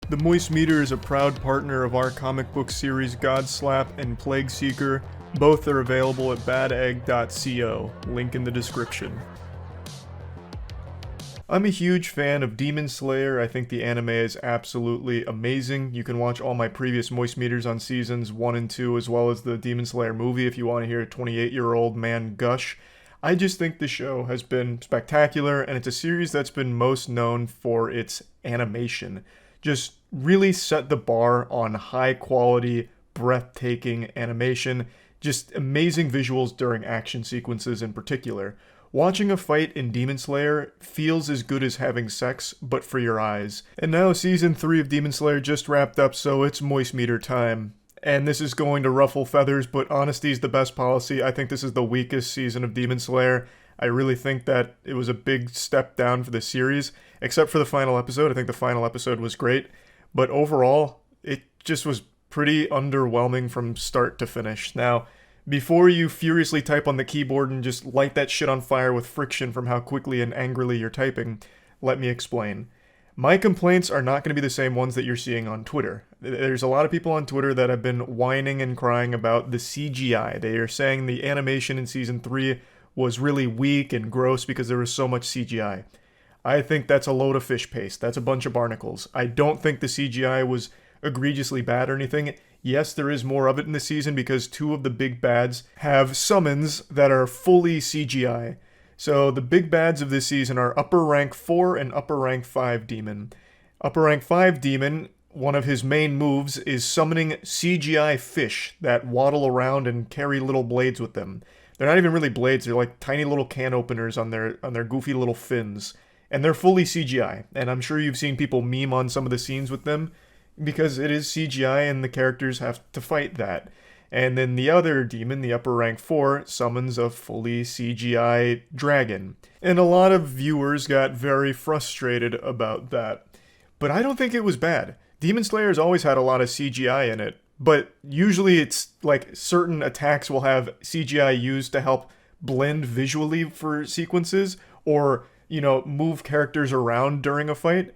The Moist Meter is a proud partner of our comic book series Godslap and Plague Seeker. Both are available at badegg.co, link in the description. I'm a huge fan of Demon Slayer. I think the anime is absolutely amazing. You can watch all my previous Moist Meters on seasons 1 and 2, as well as the Demon Slayer movie if you want to hear a 28-year-old man gush. I just think the show has been spectacular, and it's a series that's been most known for its animation. Just really set the bar on high-quality, breathtaking animation. Just amazing visuals during action sequences in particular. Watching a fight in Demon Slayer feels as good as having sex, but for your eyes. And now Season 3 of Demon Slayer just wrapped up, so it's Moist Meter time. And this is going to ruffle feathers, but honesty is the best policy. I think this is the weakest season of Demon Slayer. I really think that it was a big step down for the series, except for the final episode. I think the final episode was great, but overall, it just was pretty underwhelming from start to finish. Now, before you furiously type on the keyboard and just light that shit on fire with friction from how quickly and angrily you're typing, let me explain. My complaints are not going to be the same ones that you're seeing on Twitter. There's a lot of people on Twitter that have been whining and crying about the CGI. They are saying the animation in Season 3 was really weak and gross because there was so much CGI. I think that's a load of fish paste. That's a bunch of barnacles. I don't think the CGI was egregiously bad or anything. Yes, there is more of it in the season because two of the big bads have summons that are fully CGI. So the big bads of this season are Upper Rank 4 and Upper Rank 5 Demon. Upper Rank 5 Demon, one of his main moves is summoning CGI fish that waddle around and carry little blades with them. They're not even really blades, they're like tiny little can openers on their goofy little fins. And they're fully CGI. And I'm sure you've seen people meme on some of the scenes with them because it is CGI and the characters have to fight that. And then the other demon, the Upper Rank 4, summons a fully CGI dragon. And a lot of viewers got very frustrated about that. But I don't think it was bad. Demon Slayer's always had a lot of CGI in it. But usually it's like certain attacks will have CGI used to help blend visually for sequences or, move characters around during a fight.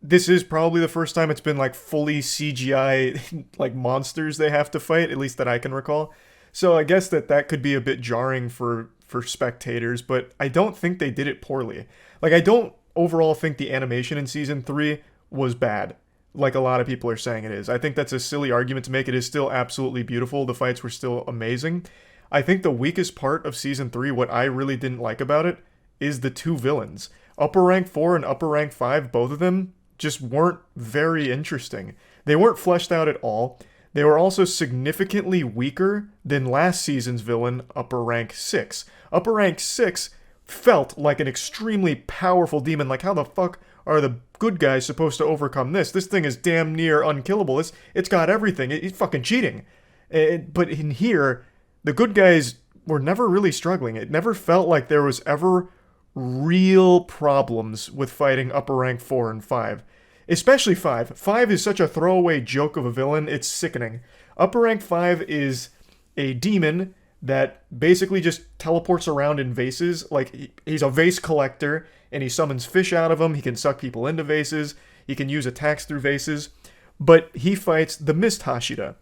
This is probably the first time it's been like fully CGI like monsters they have to fight, at least that I can recall. So I guess that could be a bit jarring for spectators, but I don't think they did it poorly. Like, I don't overall think the animation in Season 3 was bad, like a lot of people are saying it is. I think that's a silly argument to make. It is still absolutely beautiful. The fights were still amazing. I think the weakest part of Season 3, what I really didn't like about it, is the two villains. Upper Rank 4 and Upper Rank 5, both of them, just weren't very interesting. They weren't fleshed out at all. They were also significantly weaker than last season's villain, Upper Rank 6. Upper Rank 6 felt like an extremely powerful demon. Like, how the fuck are the good guys supposed to overcome this? This thing is damn near unkillable. It's got everything. It's fucking cheating. But in here, the good guys were never really struggling. It never felt like there was ever real problems with fighting Upper Rank 4 and 5. Especially 5. 5 is such a throwaway joke of a villain, it's sickening. Upper Rank 5 is a demon that basically just teleports around in vases. Like, he's a vase collector, and he summons fish out of them. He can suck people into vases. He can use attacks through vases. But he fights the Mist Hashira.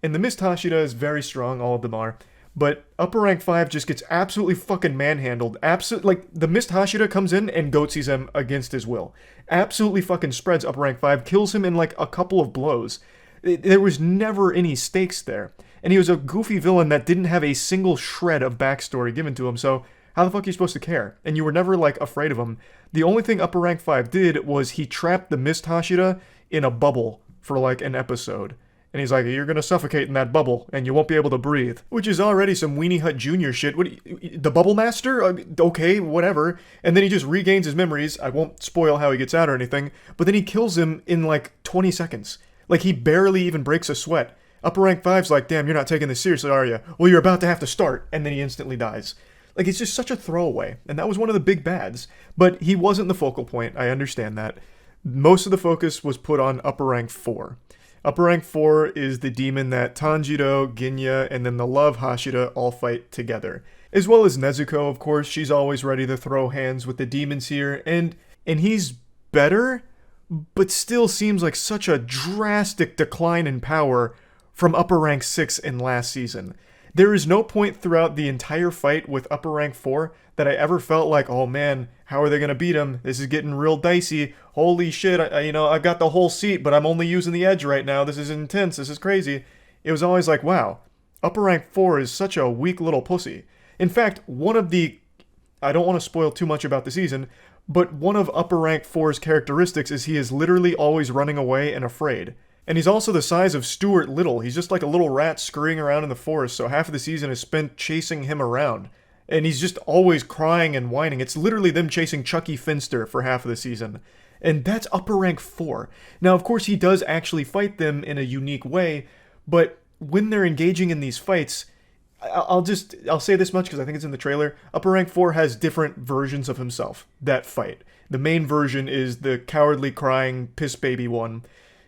And the Mist Hashira is very strong, all of them are. But Upper Rank 5 just gets absolutely fucking manhandled. Like, the Mist Hashira comes in and goatsies him against his will. Absolutely fucking spreads Upper Rank 5, kills him in like a couple of blows. There was never any stakes there. And he was a goofy villain that didn't have a single shred of backstory given to him, so how the fuck are you supposed to care? And you were never, like, afraid of him. The only thing Upper Rank 5 did was he trapped the Mist Hashira in a bubble for, like, an episode. And he's like, you're gonna suffocate in that bubble, and you won't be able to breathe. Which is already some Weenie Hut Jr. shit. The Bubble Master? Okay, whatever. And then he just regains his memories. I won't spoil how he gets out or anything. But then he kills him in like 20 seconds. Like, he barely even breaks a sweat. Upper Rank 5's like, damn, you're not taking this seriously, are you? Well, you're about to have to start. And then he instantly dies. Like, it's just such a throwaway. And that was one of the big bads. But he wasn't the focal point. I understand that. Most of the focus was put on Upper Rank 4. Upper Rank 4 is the demon that Tanjiro, Ginya, and then the Love Hashira all fight together. As well as Nezuko, of course. She's always ready to throw hands with the demons here. And he's better, but still seems like such a drastic decline in power from Upper Rank 6 in last season. There is no point throughout the entire fight with Upper Rank 4 that I ever felt like, oh man, how are they going to beat him? This is getting real dicey. Holy shit, I've got the whole seat, but I'm only using the edge right now. This is intense. This is crazy. It was always like, wow, Upper Rank 4 is such a weak little pussy. In fact, I don't want to spoil too much about the season, but one of Upper Rank 4's characteristics is he is literally always running away and afraid. And he's also the size of Stuart Little. He's just like a little rat scurrying around in the forest, so half of the season is spent chasing him around. And he's just always crying and whining. It's literally them chasing Chucky Finster for half of the season. And that's Upper Rank 4. Now, of course, he does actually fight them in a unique way, but when they're engaging in these fights, I'll say this much because I think it's in the trailer. Upper Rank 4 has different versions of himself that fight. The main version is the cowardly crying piss baby one.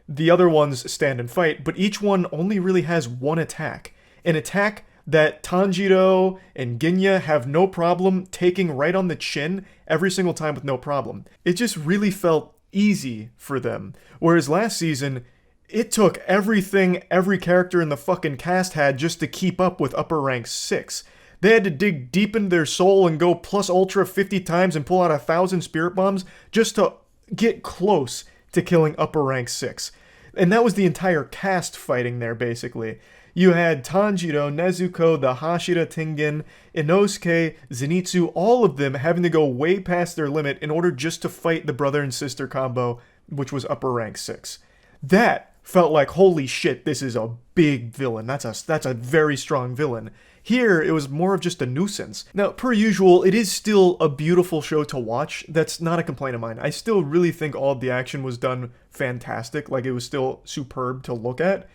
The other ones stand and fight, but each one only really has one attack. An attack that Tanjiro and Ginyu have no problem taking right on the chin every single time with no problem. It just really felt easy for them. Whereas last season, it took everything every character in the fucking cast had just to keep up with Upper Rank 6. They had to dig deep into their soul and go plus ultra 50 times and pull out 1,000 spirit bombs just to get close to killing Upper Rank 6. And that was the entire cast fighting there, basically. You had Tanjiro, Nezuko, the Hashira Tengen, Inosuke, Zenitsu, all of them having to go way past their limit in order just to fight the brother and sister combo, which was Upper Rank 6. That felt like, holy shit, this is a big villain. That's a very strong villain. Here, it was more of just a nuisance. Now, per usual, it is still a beautiful show to watch. That's not a complaint of mine. I still really think all of the action was done fantastic. Like, it was still superb to look at.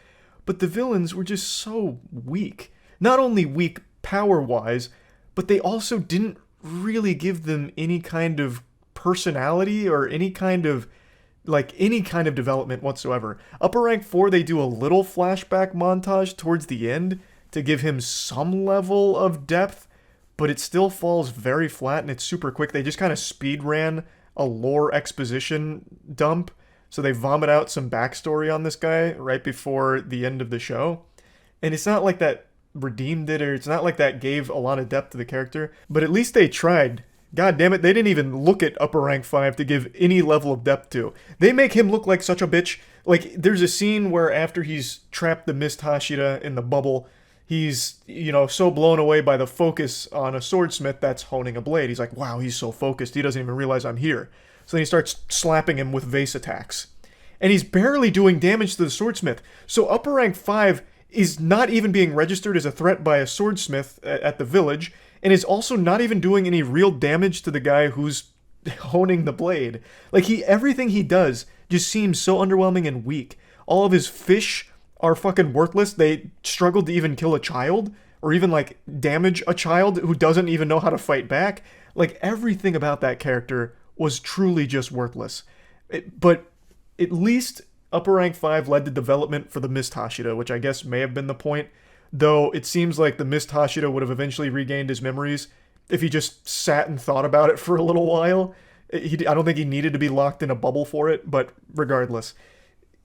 But the villains were just so weak. Not only weak power-wise, but they also didn't really give them any kind of personality or any kind of development whatsoever. Upper Rank 4, they do a little flashback montage towards the end to give him some level of depth, but it still falls very flat and it's super quick. They just kind of speed ran a lore exposition dump, so they vomit out some backstory on this guy right before the end of the show. And it's not like that redeemed it, or it's not like that gave a lot of depth to the character, but at least they tried. God damn it, they didn't even look at Upper Rank 5 to give any level of depth to. They make him look like such a bitch. Like, there's a scene where after he's trapped the Mist Hashira in the bubble, he's, so blown away by the focus on a swordsmith that's honing a blade. He's like, wow, he's so focused, he doesn't even realize I'm here. So then he starts slapping him with vase attacks. And he's barely doing damage to the swordsmith. So Upper Rank 5 is not even being registered as a threat by a swordsmith at the village, and is also not even doing any real damage to the guy who's honing the blade. Like, everything he does just seems so underwhelming and weak. All of his fish are fucking worthless. They struggled to even kill a child, or even, damage a child who doesn't even know how to fight back. Like, everything about that character was truly just worthless. But at least Upper Rank 5 led to development for the Mist Hashira, which I guess may have been the point. Though it seems like the Mist Hashira would have eventually regained his memories if he just sat and thought about it for a little while. I don't think he needed to be locked in a bubble for it, but regardless.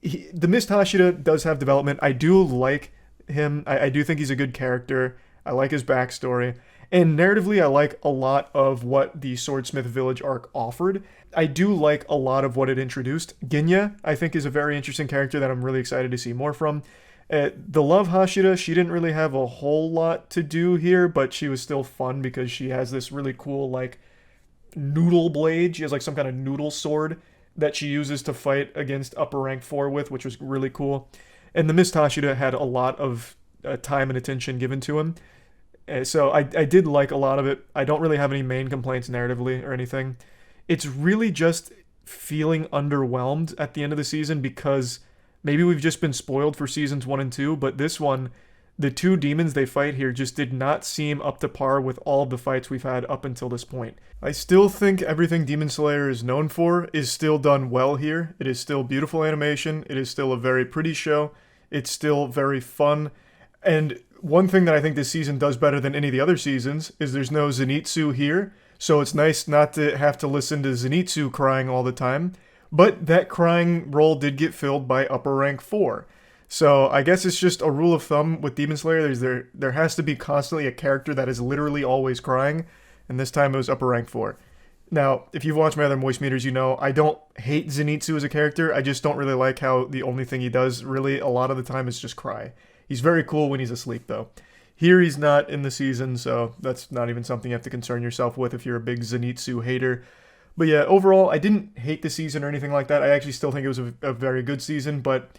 The Mist Hashira does have development. I do like him. I do think he's a good character. I like his backstory. And narratively, I like a lot of what the Swordsmith Village arc offered. I do like a lot of what it introduced. Ginyu, I think, is a very interesting character that I'm really excited to see more from. The Love Hashira, she didn't really have a whole lot to do here, but she was still fun because she has this really cool, noodle blade. She has, some kind of noodle sword that she uses to fight against Upper Rank 4 with, which was really cool. And the Mist Hashira had a lot of time and attention given to him. So I did like a lot of it. I don't really have any main complaints narratively or anything. It's really just feeling underwhelmed at the end of the season because maybe we've just been spoiled for seasons 1 and 2, but this one, the two demons they fight here just did not seem up to par with all of the fights we've had up until this point. I still think everything Demon Slayer is known for is still done well here. It is still beautiful animation. It is still a very pretty show. It's still very fun. And one thing that I think this season does better than any of the other seasons is there's no Zenitsu here. So it's nice not to have to listen to Zenitsu crying all the time. But that crying role did get filled by upper rank 4. So I guess it's just a rule of thumb with Demon Slayer. There has to be constantly a character that is literally always crying, and this time it was upper rank 4. Now, if you've watched my other Moist Meters, you know I don't hate Zenitsu as a character. I just don't really like how the only thing he does really a lot of the time is just cry. He's very cool when he's asleep, though. Here he's not in the season, so that's not even something you have to concern yourself with if you're a big Zenitsu hater. But yeah, overall, I didn't hate the season or anything like that. I actually still think it was a very good season, but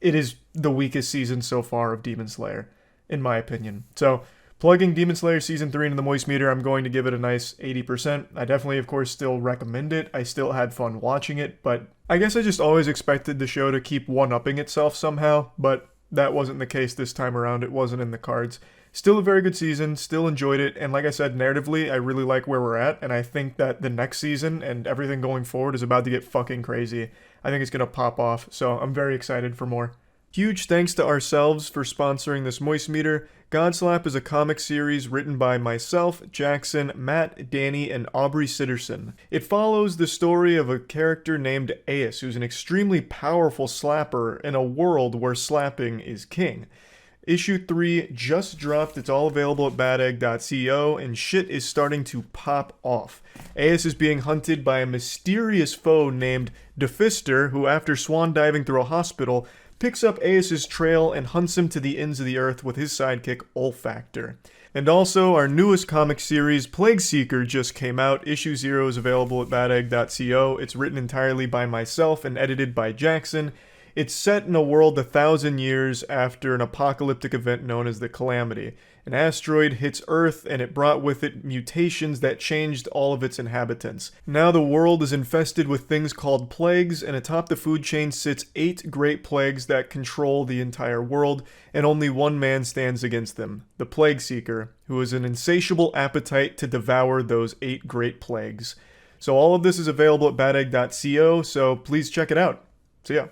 it is the weakest season so far of Demon Slayer, in my opinion. So, plugging Demon Slayer Season 3 into the Moist Meter, I'm going to give it a nice 80%. I definitely, of course, still recommend it. I still had fun watching it, but I guess I just always expected the show to keep one-upping itself somehow, but that wasn't the case this time around. It wasn't in the cards. Still a very good season, still enjoyed it, and like I said, narratively, I really like where we're at, and I think that the next season and everything going forward is about to get fucking crazy. I think it's going to pop off, so I'm very excited for more. Huge thanks to ourselves for sponsoring this Moist Meter. Godslap is a comic series written by myself, Jackson, Matt, Danny, and Aubrey Sitterson. It follows the story of a character named Ace, who's an extremely powerful slapper in a world where slapping is king. Issue 3 just dropped. It's all available at badegg.co, and shit is starting to pop off. Ace is being hunted by a mysterious foe named Defister, who, after swan diving through a hospital, picks up Ace's trail and hunts him to the ends of the earth with his sidekick, Olfactor. And also, our newest comic series, Plague Seeker, just came out. Issue 0 is available at badegg.co. It's written entirely by myself and edited by Jackson. It's set in a world 1,000 years after an apocalyptic event known as the Calamity. An asteroid hits Earth, and it brought with it mutations that changed all of its inhabitants. Now the world is infested with things called plagues, and atop the food chain sits 8 great plagues that control the entire world, and only one man stands against them, the Plague Seeker, who has an insatiable appetite to devour those 8 great plagues. So all of this is available at badegg.co, so please check it out. See ya.